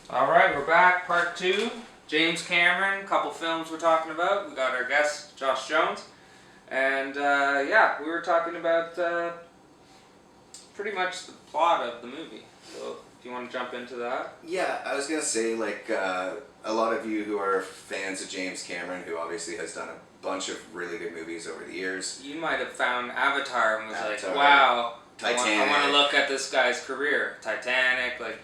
All right, we're back. Part 2. James Cameron, couple films we're talking about. We got our guest, Josh Jones. And yeah, we were talking about pretty much the plot of the movie. So if you want to jump into that. Yeah, I was going to say, a lot of you who are fans of James Cameron, who obviously has done a bunch of really good movies over the years. You might have found Avatar and was Avatar, like, wow, Titanic. I want to look at this guy's career. Titanic, like...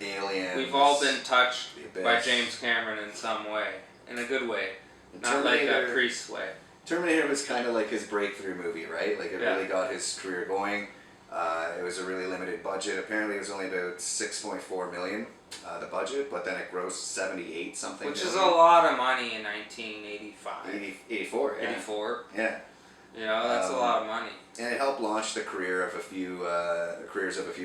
Aliens. We've all been touched by James Cameron in some way. In a good way. Not like a priest way. Terminator was kind of like his breakthrough movie, right? Like, it Yeah. really got his career going. It was a really limited budget. Apparently, it was only about $6.4 million, the budget, but then it grossed 78 something. Which is a lot of money in 1985. 84, yeah. 84. Yeah. You know, that's a lot of money. And it helped launch the careers of a few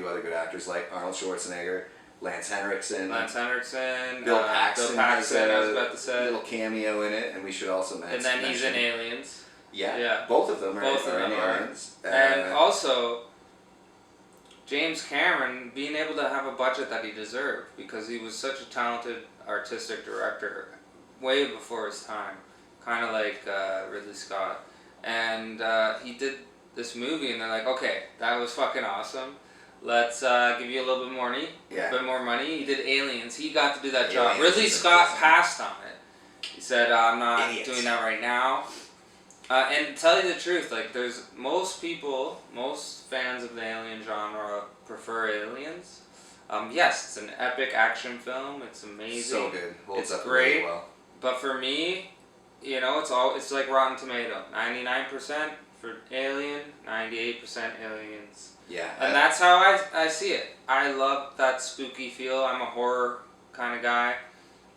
other good actors like Arnold Schwarzenegger, Lance Henriksen, Bill Paxton, I was about to a say. little cameo in it, and we should also mention. And then he's in Aliens. Yeah, both of them are in Aliens. And also, James Cameron being able to have a budget that he deserved because he was such a talented artistic director way before his time, kind of like Ridley Scott. And he did this movie, and they're like, okay, that was fucking awesome. Let's give you a little bit more money. Yeah. A bit more money. He did Aliens. He got to do that job. Aliens Ridley Scott passed on it. He said, I'm not doing that right now. And to tell you the truth, like, there's most fans of the alien genre prefer Aliens. Yes, it's an epic action film. It's amazing. So good. Holds up great. really well. But for me, you know, it's like Rotten Tomato. 99% for Alien, 98% Aliens. Yeah. And that's how I see it. I love that spooky feel. I'm a horror kind of guy.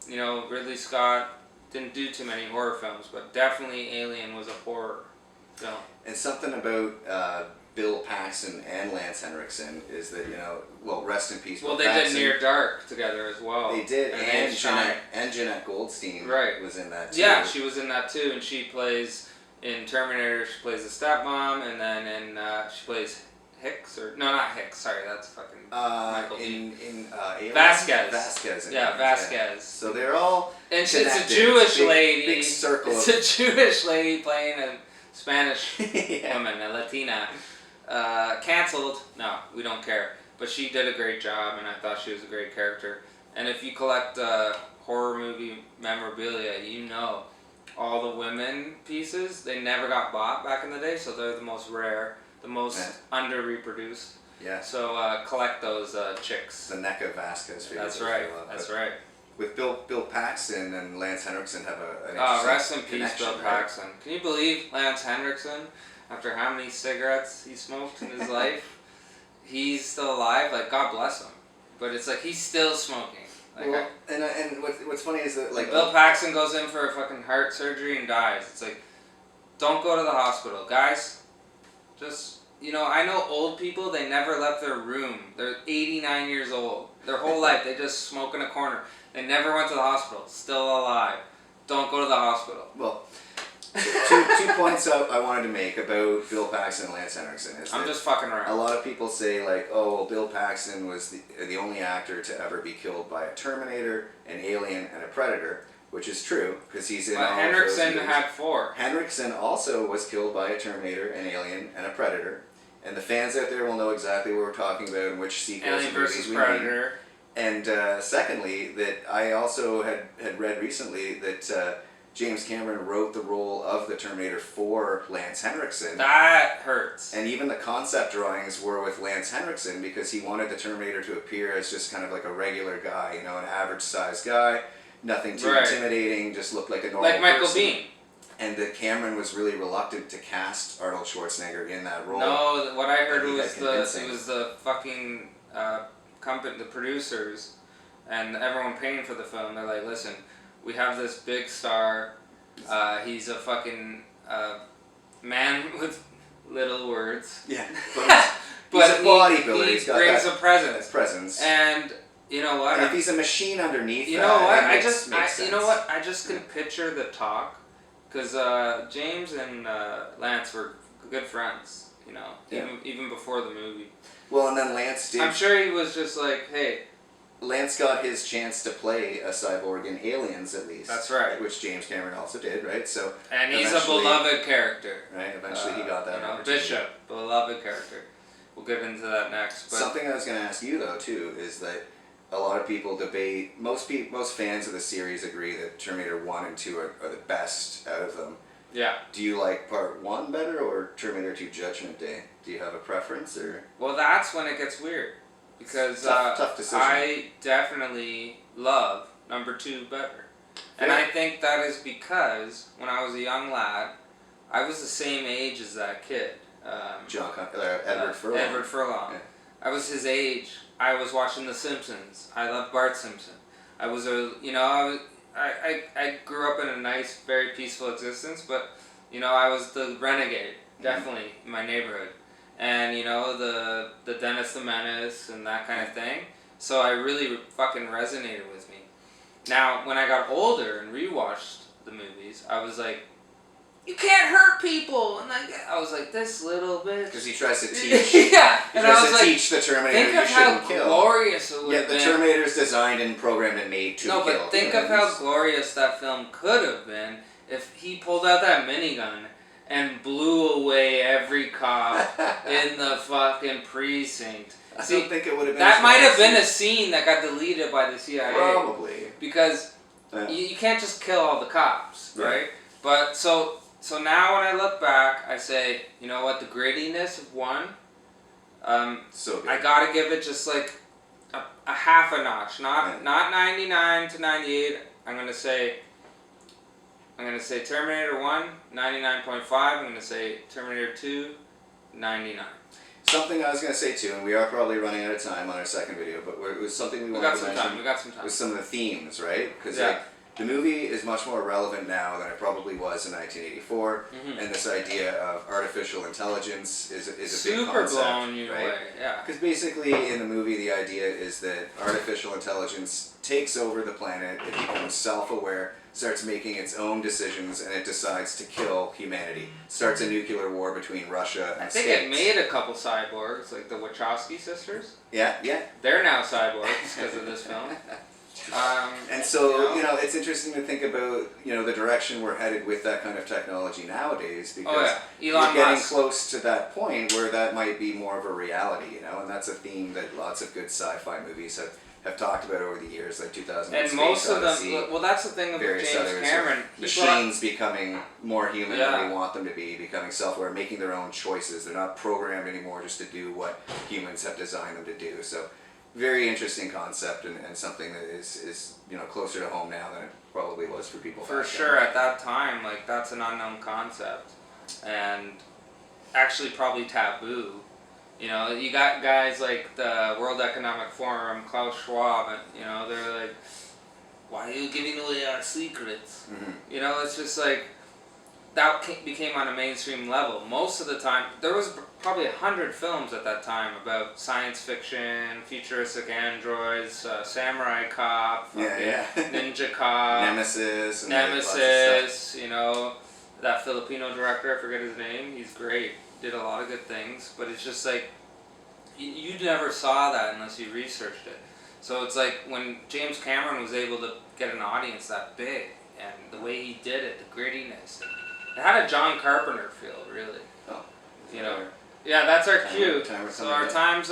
You know, Ridley Scott didn't do too many horror films, but definitely Alien was a horror film. And something about Bill Paxton and Lance Henriksen is that, rest in peace. Well, Bill they Paxton. did Near Dark together as well. They did, and Shine. Jeanette Goldstein was in that too. Yeah, she was in that too, and she plays in Terminator. She plays the stepmom, and then in she plays Hicks not Hicks. Sorry, that's fucking Michael in Alien? Vasquez. Vasquez. Yeah, Vasquez. Yeah. So they're all and it's connected. a Jewish big, lady. Big circle. It's a Jewish lady playing a Spanish yeah. woman, a Latina. Cancelled. No, we don't care. But she did a great job, and I thought she was a great character. And if you collect horror movie memorabilia, you know all the women pieces, they never got bought back in the day, so they're the most rare, the most under-reproduced. Yeah. So collect those chicks. The NECA Vasquez figures. That's right. That's right. With Bill Paxton and Lance Henriksen have an rest in peace, Bill right? Paxton. Can you believe Lance Henriksen, after how many cigarettes he smoked in his life, he's still alive? Like, God bless him. But it's like he's still smoking. Like, well, and what's funny is that, like, Bill Paxton goes in for a fucking heart surgery and dies. It's like, don't go to the hospital, guys. Just, I know old people, they never left their room. They're 89 years old. Their whole life, they just smoke in a corner. They never went to the hospital. Still alive. Don't go to the hospital. Well, two points I wanted to make about Bill Paxton and Lance Henriksen is I'm just fucking around. A lot of people say, like, oh, well, Bill Paxton was the only actor to ever be killed by a Terminator, an Alien, and a Predator, which is true, because he's in all of those Henriksen movies. had 4. Henriksen also was killed by a Terminator, an Alien, and a Predator. And the fans out there will know exactly what we're talking about and which sequels Alien and movies versus we Predator. mean. And secondly, that I also had read recently that James Cameron wrote the role of the Terminator for Lance Henriksen. That hurts. And even the concept drawings were with Lance Henriksen because he wanted the Terminator to appear as just kind of like a regular guy, an average-sized guy, nothing too intimidating, just looked like a normal person. Like Michael Biehn. And that Cameron was really reluctant to cast Arnold Schwarzenegger in that role. No, what I heard was the fucking company, the producers, and everyone paying for the film. They're like, listen, we have this big star. He's a fucking man with little words. Yeah, but he's a bodybuilder. He He's got brings that a presence. presence. And you know what? And if he's a machine underneath, you know what? I just can picture the talk, because James and Lance were good friends. Even before the movie. Well, and then Lance did. I'm sure he was just like, hey, Lance got his chance to play a cyborg in Aliens, at least. That's right. Which James Cameron also did, right? So. And he's a beloved character. Right. Eventually, he got that. You know, opportunity. Bishop, beloved character. We'll get into that next. But something I was going to ask you though too is that a lot of people debate. Most fans of the series agree that Terminator 1 and 2 are the best out of them. Yeah. Do you like Part 1 better or Terminator 2 Judgment Day? Do you have a preference or? Well, that's when it gets weird. Because tough decision. I definitely love number 2 better. And I think that is because when I was a young lad, I was the same age as that kid. Edward Furlong. Edward Furlong. Yeah. I was his age. I was watching The Simpsons. I loved Bart Simpson. I was I grew up in a nice, very peaceful existence, but I was the renegade, definitely, in my neighborhood. And the Dennis the Menace and that kind of thing. So I really fucking resonated with me. Now, when I got older and rewatched the movies, I was like, you can't hurt people, and I was like, this little bitch. Because he tries to teach. Yeah, and I was like, teach the Terminator you shouldn't kill. Glorious it would have been. Yeah, the Terminator's designed and programmed and made to kill. No, but think of how glorious that film could have been if he pulled out that minigun and blew away every cop in the fucking precinct. I don't think it would have been. That might have been a scene that got deleted by the CIA. Probably. Because you can't just kill all the cops, right? But so now when I look back, I say, you know what, the grittiness of 1, so good. I gotta give it just like a half a notch, not 99 to 98. I'm gonna say Terminator 1, 99.5. I'm gonna say Terminator 2, 99. Something I was going to say too, and we are probably running out of time on our second video, but it was something we wanted to mention. We got some time. Was some of the themes, right? Because the movie is much more relevant now than it probably was in 1984, and this idea of artificial intelligence is a big concept, super blown you away. Yeah. Because basically in the movie the idea is that artificial intelligence takes over the planet, it becomes self-aware, starts making its own decisions, and it decides to kill humanity. Starts a nuclear war between Russia and I think states. it made a couple cyborgs, like the Wachowski sisters. Yeah. They're now cyborgs because of this film. And so, it's interesting to think about, the direction we're headed with that kind of technology nowadays, because we're getting close to that point where that might be more of a reality, and that's a theme that lots of good sci-fi movies have talked about over the years, like 2000 and most of them, well, that's the thing with James Cameron. Machines becoming more human than we want them to be, becoming self-aware, making their own choices. They're not programmed anymore just to do what humans have designed them to do. So, very interesting concept and something that is closer to home now than it probably was for people. For sure, at that time, like that's an unknown concept, and actually probably taboo. You got guys like the World Economic Forum, Klaus Schwab, and they're like, why are you giving away our secrets? It's just like, that became on a mainstream level. Most of the time, there was probably 100 films at that time about science fiction, futuristic androids, samurai cop, ninja cop, Nemesis, that Filipino director, I forget his name, he's great. Did a lot of good things, but it's just like you never saw that unless you researched it. So it's like when James Cameron was able to get an audience that big, and the way he did it, the grittiness, it had a John Carpenter feel, really. Oh, yeah, that's our cue. So our time's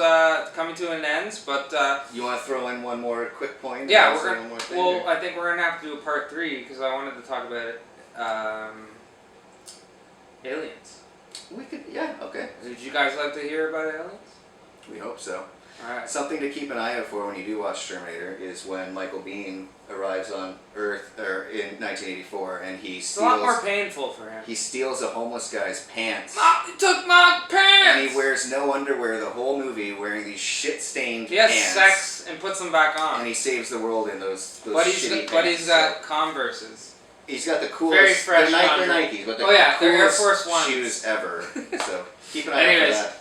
coming to an end, but you want to throw in one more quick point? Yeah, I think we're gonna have to do a part 3 because I wanted to talk about aliens. We could, okay. Would you guys like to hear about aliens? We hope so. Alright. Something to keep an eye out for when you do watch Terminator is when Michael Biehn arrives on Earth in 1984 and he steals... It's a lot more painful for him. He steals a homeless guy's pants. He took my pants! And he wears no underwear the whole movie, wearing these shit-stained pants. He has sex and puts them back on. And he saves the world in those shitty pants. But he's got Converses. He's got the coolest... Very fresh they're Nikes, but the they're Air Force coolest Ones. shoes ever. So keep an eye out for that.